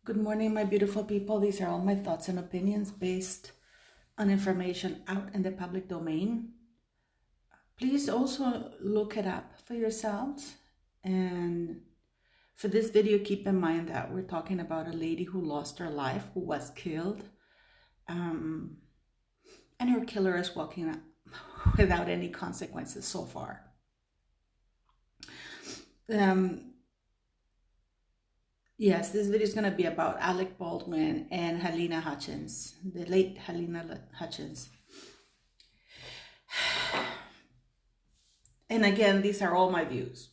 Good morning, my beautiful people. These are all my thoughts and opinions based on information out in the public domain. Please also look it up for yourselves. And for this video, keep in mind that we're talking about a lady who lost her life, who was killed. And her killer is walking without any consequences so far. Yes, this video is going to be about Alec Baldwin and Halyna Hutchins, the late Halyna Hutchins. And again, these are all my views.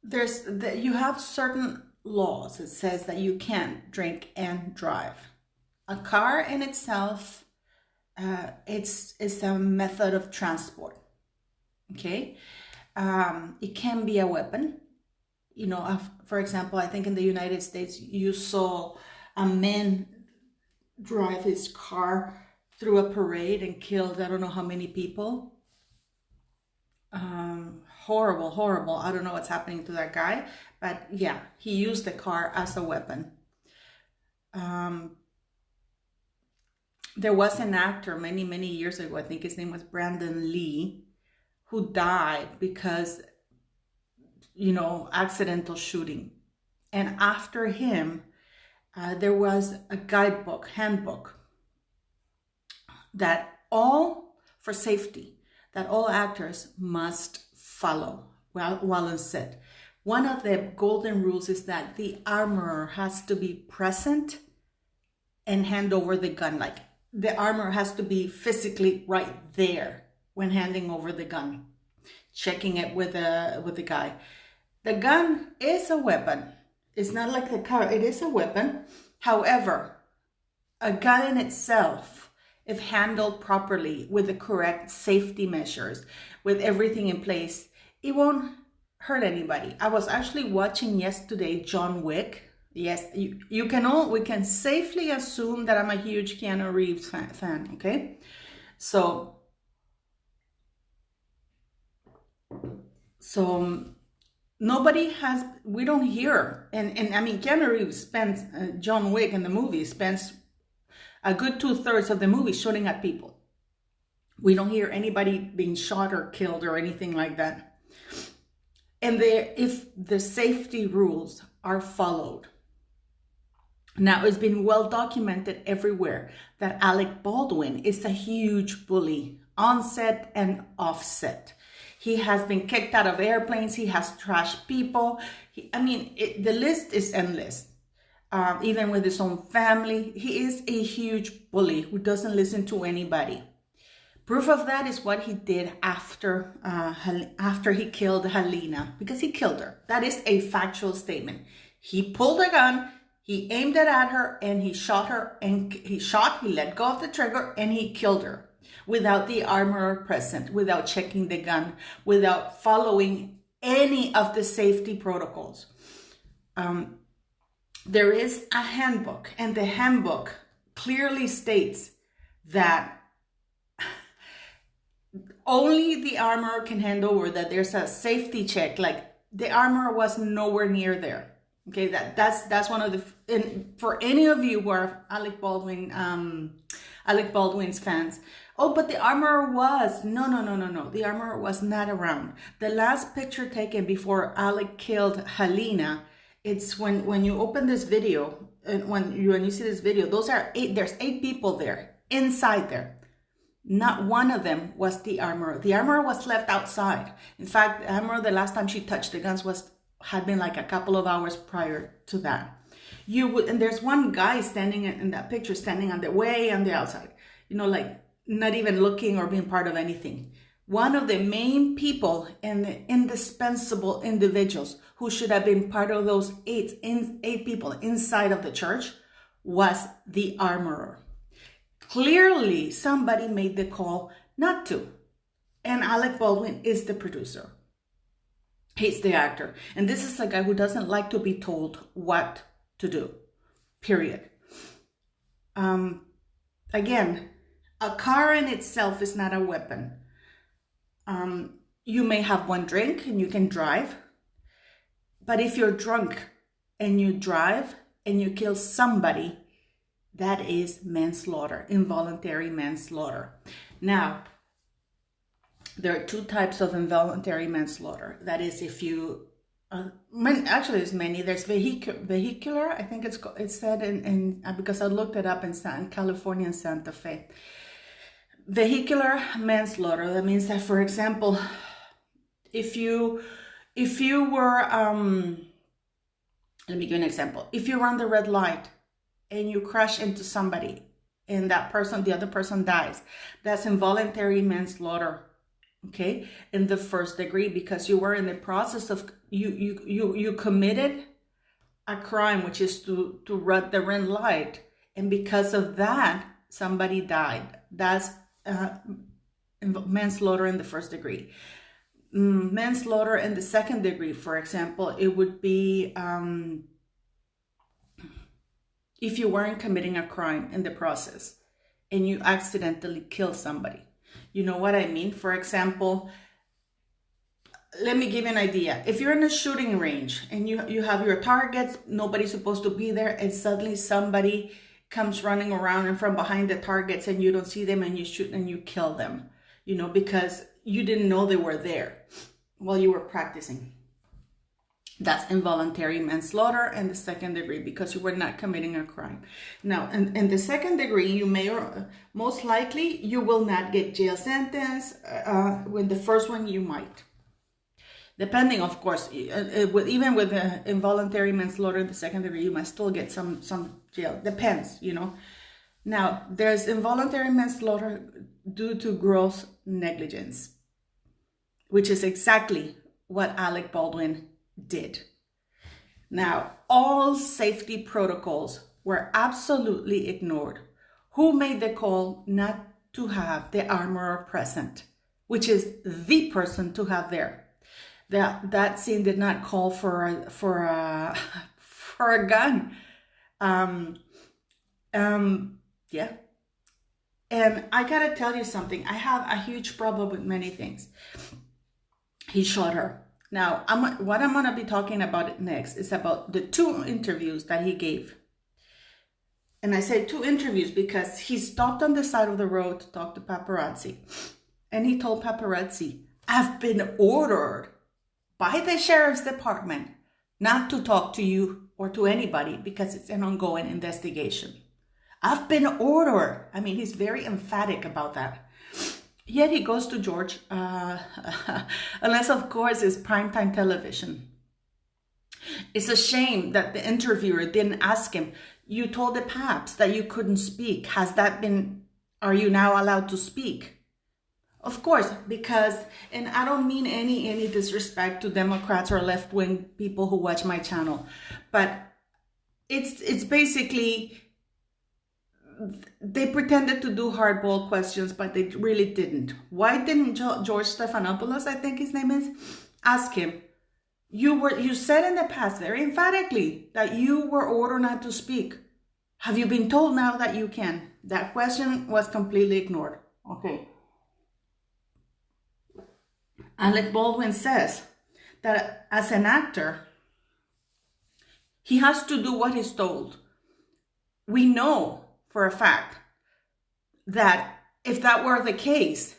You have certain laws. It says that you can't drink and drive. A car in itself, it's a method of transport. Okay. It can be a weapon. You know, for example, I think in the United States, you saw a man drive his car through a parade and killed, I don't know how many people. Horrible, horrible. I don't know what's happening to that guy, but yeah, he used the car as a weapon. There was an actor many, many years ago, I think his name was Brandon Lee, who died because, you know, accidental shooting. And after him, there was a handbook, that all, for safety, that all actors must follow while on set. One of the golden rules is that the armorer has to be present and hand over the gun. Like, the armorer has to be physically right there when handing over the gun, checking it with the guy. The gun is a weapon. It's not like the car, it is a weapon. However, a gun in itself, if handled properly with the correct safety measures, with everything in place, it won't hurt anybody. I was actually watching yesterday John Wick. Yes, we can safely assume that I'm a huge Keanu Reeves fan, okay? So we don't hear, and I mean, Keanu Reeves spends, John Wick in the movie spends a good 2/3 of the movie shooting at people. We don't hear anybody being shot or killed or anything like that. And if the safety rules are followed. Now, it's been well documented everywhere that Alec Baldwin is a huge bully on set and off set. He has been kicked out of airplanes. He has trashed people. The list is endless. Even with his own family, he is a huge bully who doesn't listen to anybody. Proof of that is what he did after he killed Halyna, because he killed her. That is a factual statement. He pulled a gun, he aimed it at her, and he shot her, and he let go of the trigger, and he killed her without the armorer present, without checking the gun, without following any of the safety protocols. There is a handbook, and the handbook clearly states that only the armorer can hand over, that there's a safety check. Like, the armorer was nowhere near there. Okay, that's one of the, and for any of you who are Alec Baldwin's fans, oh, but the armorer was, no. The armorer was not around. The last picture taken before Alec killed Halyna, it's when you open this video, and when you see this video, there's 8 people there, inside there. Not one of them was the armorer. The armorer was left outside. In fact, the armorer, the last time she touched the guns had been like a couple of hours prior to that. And there's one guy standing in that picture, standing on the outside, you know, like not even looking or being part of anything. One of the main people and the indispensable individuals who should have been part of those eight people inside of the church was the armorer. Clearly, somebody made the call not to. And Alec Baldwin is the producer. He's the actor. And this is a guy who doesn't like to be told what to do, period. Again, a car in itself is not a weapon. You may have one drink and you can drive. But if you're drunk and you drive and you kill somebody, that is manslaughter, involuntary manslaughter. Now, there are two types of involuntary manslaughter. That is, if you, actually there's many. There's vehicular, I think it's said in because I looked it up in California and Santa Fe. Vehicular manslaughter, that means that, for example, if you were, let me give you an example. If you run the red light and you crash into somebody and the other person dies, that's involuntary manslaughter, okay, in the first degree, because you were in the process of, you committed a crime, which is to run the red light, and because of that, somebody died. That's manslaughter in the first degree. Manslaughter in the second degree, for example, it would be if you weren't committing a crime in the process and you accidentally kill somebody. You know what I mean? For example, let me give you an idea. If you're in a shooting range and you have your targets, nobody's supposed to be there, and suddenly somebody comes running around and from behind the targets and you don't see them, and you shoot and you kill them, you know, because you didn't know they were there while you were practicing. That's involuntary manslaughter in the second degree, because you were not committing a crime. Now, in the second degree, you may, or most likely, you will not get jail sentence. With the first one, you might. Depending, of course, even with involuntary manslaughter in the second degree, you might still get some jail. Depends, you know. Now, there's involuntary manslaughter due to gross negligence, which is exactly what Alec Baldwin did. Now, all safety protocols were absolutely ignored. Who made the call not to have the armorer present, which is the person to have there? That scene did not call for a gun. Yeah. And I gotta tell you something. I have a huge problem with many things. He shot her. Now, what I'm gonna be talking about next is about the 2 interviews that he gave. And I say 2 interviews because he stopped on the side of the road to talk to paparazzi. And he told paparazzi, I've been ordered by the sheriff's department not to talk to you or to anybody because it's an ongoing investigation. I've been ordered. I mean, he's very emphatic about that. Yet he goes to George, unless of course it's primetime television. It's a shame that the interviewer didn't ask him, you told the paps that you couldn't speak. Are you now allowed to speak? Of course, because, and I don't mean any disrespect to Democrats or left-wing people who watch my channel, but it's basically, they pretended to do hardball questions, but they really didn't. Why didn't George Stephanopoulos, I think his name is, ask him, you said in the past very emphatically that you were ordered not to speak. Have you been told now that you can? That question was completely ignored. Okay. Alec Baldwin says that as an actor, he has to do what he's told. We know for a fact that if that were the case,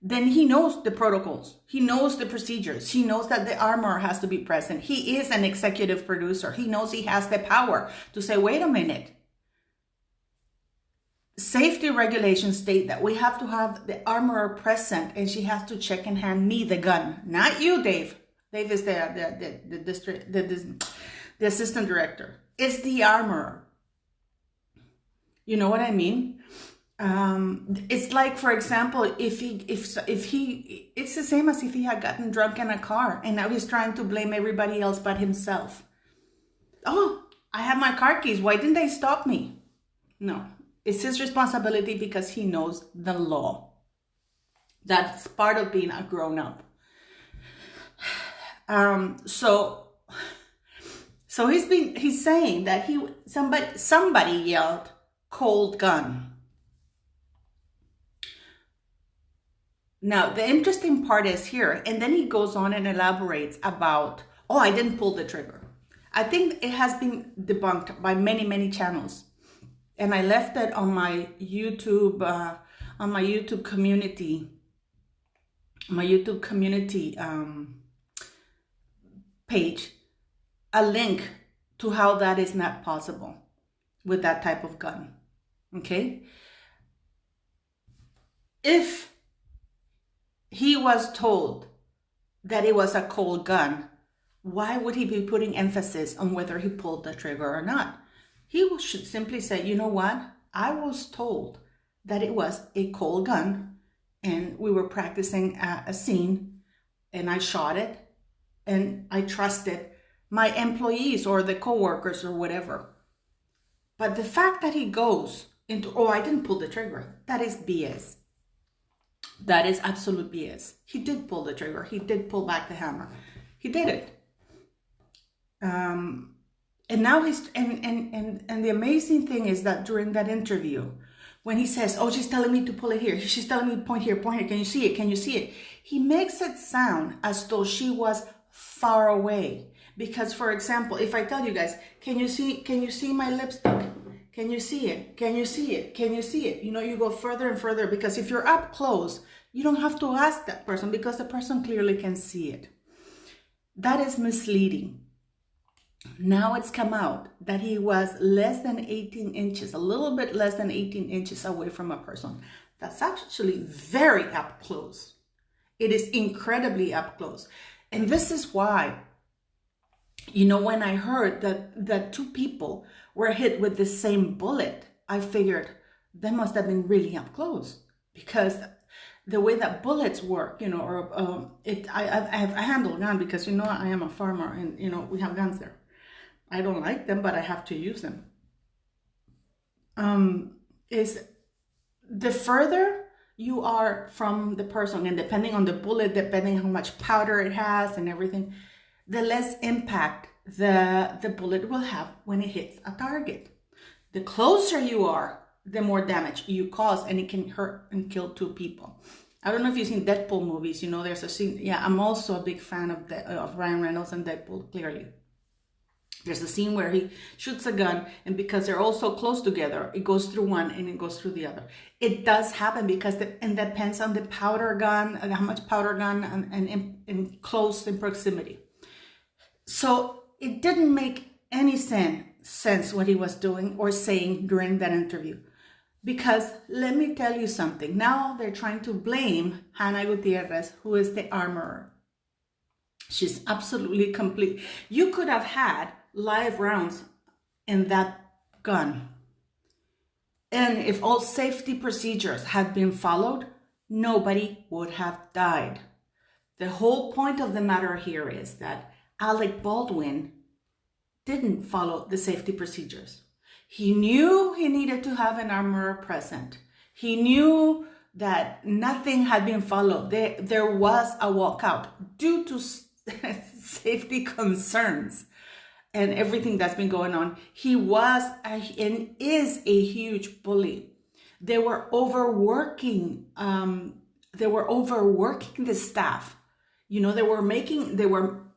then he knows the protocols. He knows the procedures. He knows that the armorer has to be present. He is an executive producer. He knows he has the power to say, wait a minute. Safety regulations state that we have to have the armorer present, and she has to check and hand me the gun, not you, Dave. Dave is the assistant director. It's the armorer. You know what I mean? It's like, for example, if he, it's the same as if he had gotten drunk in a car and now he's trying to blame everybody else but himself. Oh, I have my car keys. Why didn't they stop me? No. It's his responsibility because he knows the law. That's part of being a grown-up. So he's saying that somebody yelled cold gun. Now the interesting part is here, and then he goes on and elaborates about Oh, I didn't pull the trigger. I think it has been debunked by many, many channels. And I left it on my YouTube community, page, a link to how that is not possible with that type of gun. Okay? If he was told that it was a cold gun, why would he be putting emphasis on whether he pulled the trigger or not? He should simply say, you know what? I was told that it was a cold gun and we were practicing a scene and I shot it and I trusted my employees or the coworkers or whatever. But the fact that he goes into, oh, I didn't pull the trigger, that is BS. That is absolute BS. He did pull the trigger. He did pull back the hammer. He did it. And now and the amazing thing is that during that interview, when he says, oh, she's telling me to pull it here, she's telling me to point here, can you see it, can you see it? He makes it sound as though she was far away. Because, for example, if I tell you guys, can you see my lipstick? Can you see it? Can you see it? Can you see it? You know, you go further and further, because if you're up close, you don't have to ask that person because the person clearly can see it. That is misleading. Now it's come out that he was less than 18 inches, a little bit less than 18 inches away from a person. That's actually very up close. It is incredibly up close. And this is why, you know, when I heard that two people were hit with the same bullet, I figured they must have been really up close, because the way that bullets work, you know, or I handle a gun because, you know, I am a farmer and, you know, we have guns there. I don't like them, but I have to use them. Is the further you are from the person, and depending on the bullet, depending on how much powder it has and everything, the less impact the bullet will have when it hits a target. The closer you are, the more damage you cause, and it can hurt and kill two people. I don't know if you've seen Deadpool movies. You know, there's a scene. Yeah, I'm also a big fan of Ryan Reynolds and Deadpool, clearly. There's a scene where he shoots a gun, and because they're all so close together, it goes through one and it goes through the other. It does happen because and that depends on the powder gun, and how much powder gun, and in close in proximity. So it didn't make any sense what he was doing or saying during that interview. Because let me tell you something. Now they're trying to blame Hannah Gutierrez, who is the armorer. She's absolutely complete. You could have had live rounds in that gun. And if all safety procedures had been followed, nobody would have died. The whole point of the matter here is that Alec Baldwin didn't follow the safety procedures. He knew he needed to have an armorer present. He knew that nothing had been followed. There was a walkout due to safety concerns and everything that's been going on. He was and is a huge bully. They were overworking. They were overworking the staff. You know, they were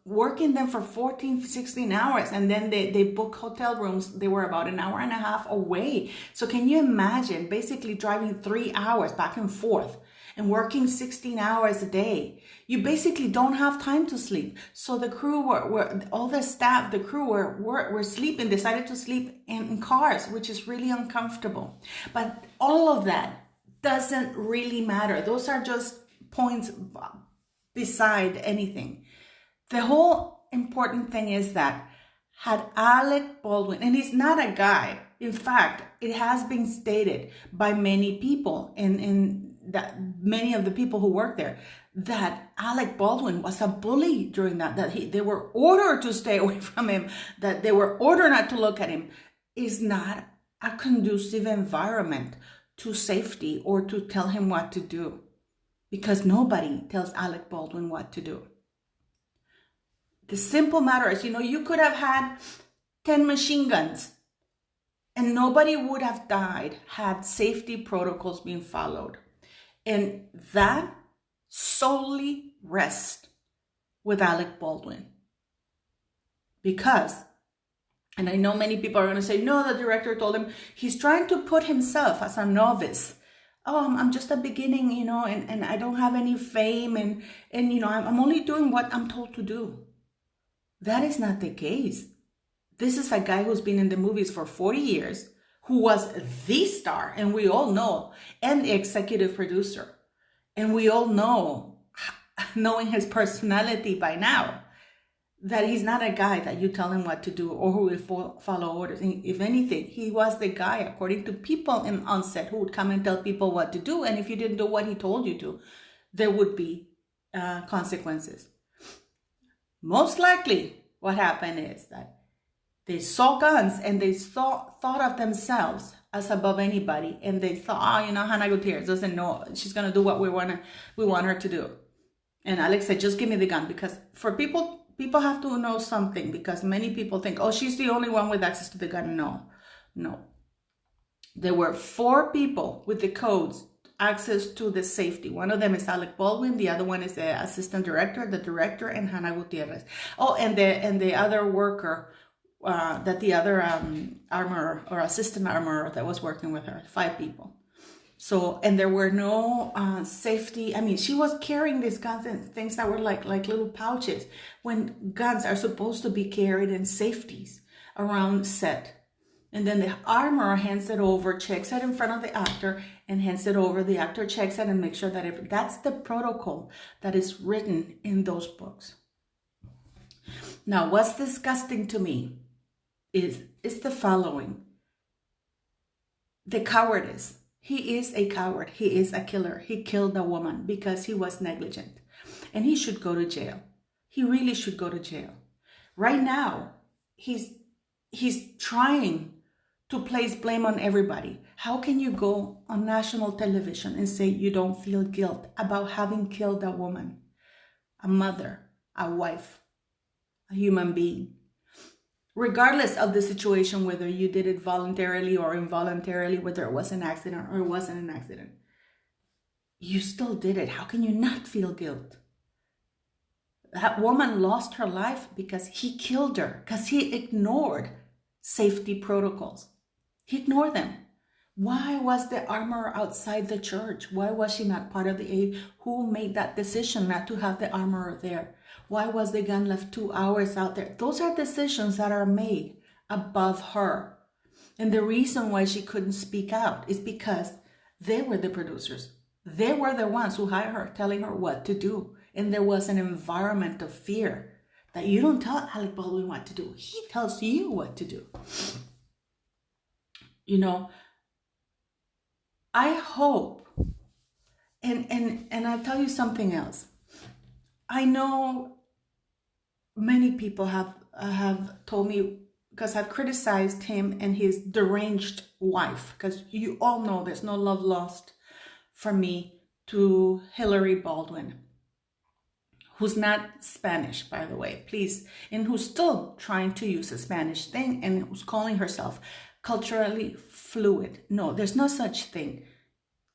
working them for 14, 16 hours, and then they book hotel rooms. They were about an hour and a half away. So can you imagine basically driving 3 hours back and forth and working 16 hours a day? You basically don't have time to sleep. So the crew all the staff, the crew were sleeping, decided to sleep in cars, which is really uncomfortable. But all of that doesn't really matter. Those are just points beside anything. The whole important thing is that had Alec Baldwin, and he's not a guy. In fact, it has been stated by many people, in that many of the people who work there, that Alec Baldwin was a bully during that they were ordered to stay away from him, that they were ordered not to look at him. Is not a conducive environment to safety or to tell him what to do, because nobody tells Alec Baldwin what to do. The simple matter is, you know, you could have had 10 machine guns and nobody would have died had safety protocols been followed. And that solely rests with Alec Baldwin. Because, and I know many people are going to say, no, the director told him, he's trying to put himself as a novice. Oh, I'm just a beginning, and I don't have any fame, and I'm only doing what I'm told to do. That is not the case. This is a guy who's been in the movies for 40 years, who was the star, and we all know, and the executive producer. And we all know, knowing his personality by now, that he's not a guy that you tell him what to do or who will follow orders. If anything, he was the guy, according to people on set, who would come and tell people what to do. And if you didn't do what he told you to, there would be consequences. Most likely, what happened is that they saw guns and they thought of themselves as above anybody. And they thought, Hannah Gutierrez doesn't know. She's going to do what we want her to do. And Alex said, just give me the gun. Because for people have to know something, because many people think, oh, she's the only one with access to the gun. No. There were 4 people with the codes, access to the safety. One of them is Alec Baldwin. The other one is the assistant director, the director, and Hannah Gutierrez. Oh, and the other worker, that the other armorer or assistant armorer that was working with her. 5 people. So, and there were no safety. I mean, she was carrying these guns and things that were like little pouches, when guns are supposed to be carried in safeties around set. And then the armorer hands it over, checks it in front of the actor, and hands it over. The actor checks it and makes sure that that's the protocol that is written in those books. Now, what's disgusting to me is the following. The cowardice. He is a coward. He is a killer. He killed a woman because he was negligent. And he should go to jail. He really should go to jail. Right now, he's trying to place blame on everybody. How can you go on national television and say you don't feel guilt about having killed a woman, a mother, a wife, a human being? Regardless of the situation, whether you did it voluntarily or involuntarily, whether it was an accident or it wasn't an accident, you still did it. How can you not feel guilt? That woman lost her life because he killed her, because he ignored safety protocols. He ignored them. Why was the armorer outside the church? Why was she not part of the aid? Who made that decision not to have the armorer there? Why was the gun left 2 hours out there? Those are decisions that are made above her. And the reason why she couldn't speak out is because they were the producers. They were the ones who hired her, telling her what to do. And there was an environment of fear that you don't tell Alec Baldwin what to do. He tells you what to do. I hope, and I'll tell you something else. I know many people have told me, because I've criticized him and his deranged wife, because you all know there's no love lost from me to Hillary Baldwin, who's not Spanish, by the way, please, and who's still trying to use a Spanish thing and who's calling herself culturally fluid. No, there's no such thing.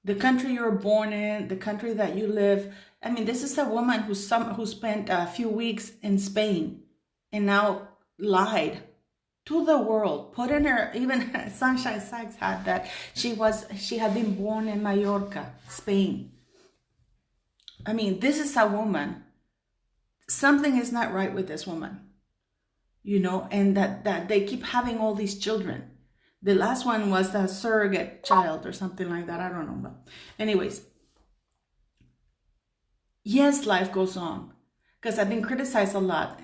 The country you're born in, the country that you live. I mean, this is a woman who spent a few weeks in Spain and now lied to the world. Put in her, even Sunshine Sykes had that. She had been born in Mallorca, Spain. I mean, this is a woman. Something is not right with this woman, and that they keep having all these children. The last one was a surrogate child or something like that. I don't know. But anyways, yes, life goes on. Because I've been criticized a lot.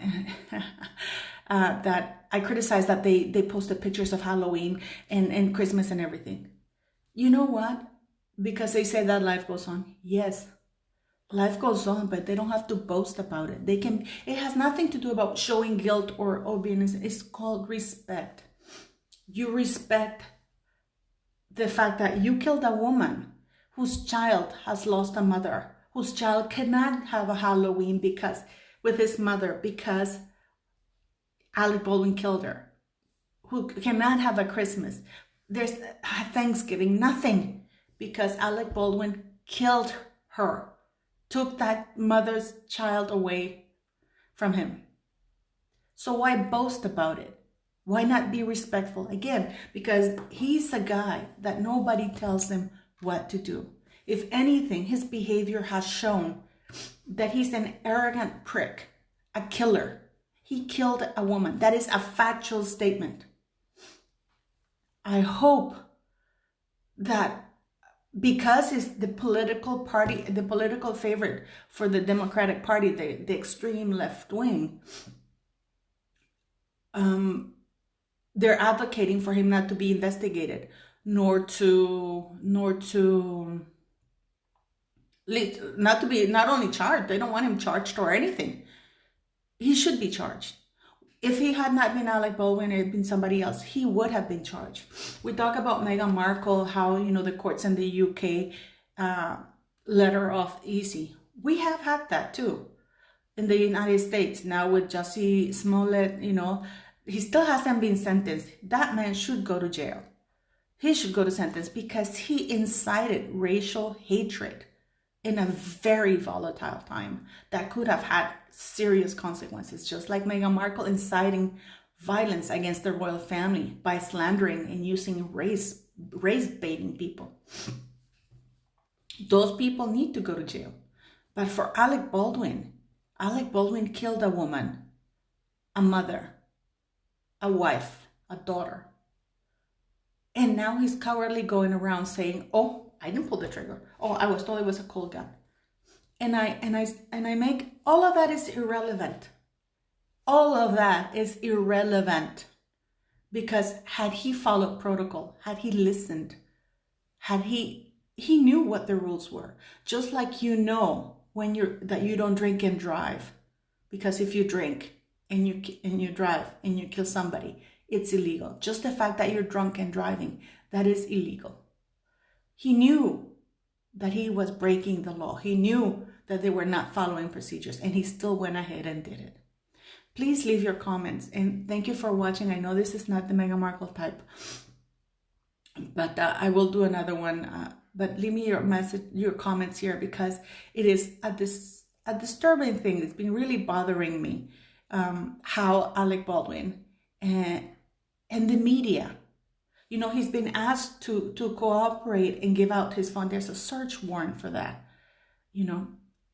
That I criticize that they posted pictures of Halloween and Christmas and everything. You know what? Because they say that life goes on. Yes, life goes on, but they don't have to boast about it. It has nothing to do about showing guilt or being. It's called respect. You respect the fact that you killed a woman whose child has lost a mother, whose child cannot have a Halloween with his mother because Alec Baldwin killed her, who cannot have a Christmas. There's Thanksgiving, nothing, because Alec Baldwin killed her, took that mother's child away from him. So why boast about it? Why not be respectful? Again, because he's a guy that nobody tells him what to do. If anything, his behavior has shown that he's an arrogant prick, a killer. He killed a woman. That is a factual statement. I hope that because he's the political party, the political favorite for the Democratic Party, the extreme left wing, they're advocating for him not to be investigated, nor to not only charged. They don't want him charged or anything. He should be charged. If he had not been Alec Baldwin, it had been somebody else, he would have been charged. We talk about Meghan Markle, how, the courts in the UK let her off easy. We have had that too in the United States. Now with Jussie Smollett, he still hasn't been sentenced. That man should go to jail. He should go to sentence because he incited racial hatred in a very volatile time that could have had serious consequences, just like Meghan Markle inciting violence against the royal family by slandering and using race baiting people. Those people need to go to jail. But for Alec Baldwin killed a woman, a mother, a wife, a daughter. And now he's cowardly going around saying, "Oh, I didn't pull the trigger. Oh, I was told it was a cold gun." And I make all of that is irrelevant. All of that is irrelevant because had he followed protocol, had he listened, had he knew what the rules were. Just like when that you don't drink and drive, because if you drink and you drive and you kill somebody, it's illegal. Just the fact that you're drunk and driving, that is illegal. He knew that he was breaking the law. He knew that they were not following procedures, and he still went ahead and did it. Please leave your comments, and thank you for watching. I know this is not the Meghan Markle type, but I will do another one. But leave me your comments here, because it is a disturbing thing. It's been really bothering me how Alec Baldwin and the media, he's been asked to cooperate and give out his phone. There's a search warrant for that,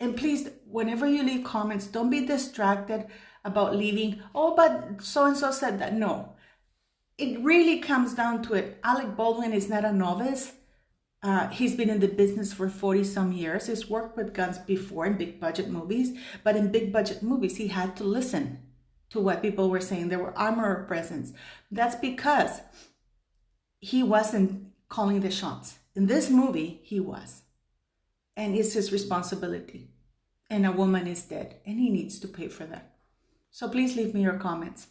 And please, whenever you leave comments, don't be distracted about leaving, "Oh, but so-and-so said that." No, it really comes down to it. Alec Baldwin is not a novice. He's been in the business for 40 some years. He's worked with guns before in big budget movies, but in big budget movies, he had to listen to what people were saying. There were armor presence. That's because he wasn't calling the shots. In this movie, he was. And it's his responsibility. And a woman is dead, and he needs to pay for that. So please leave me your comments.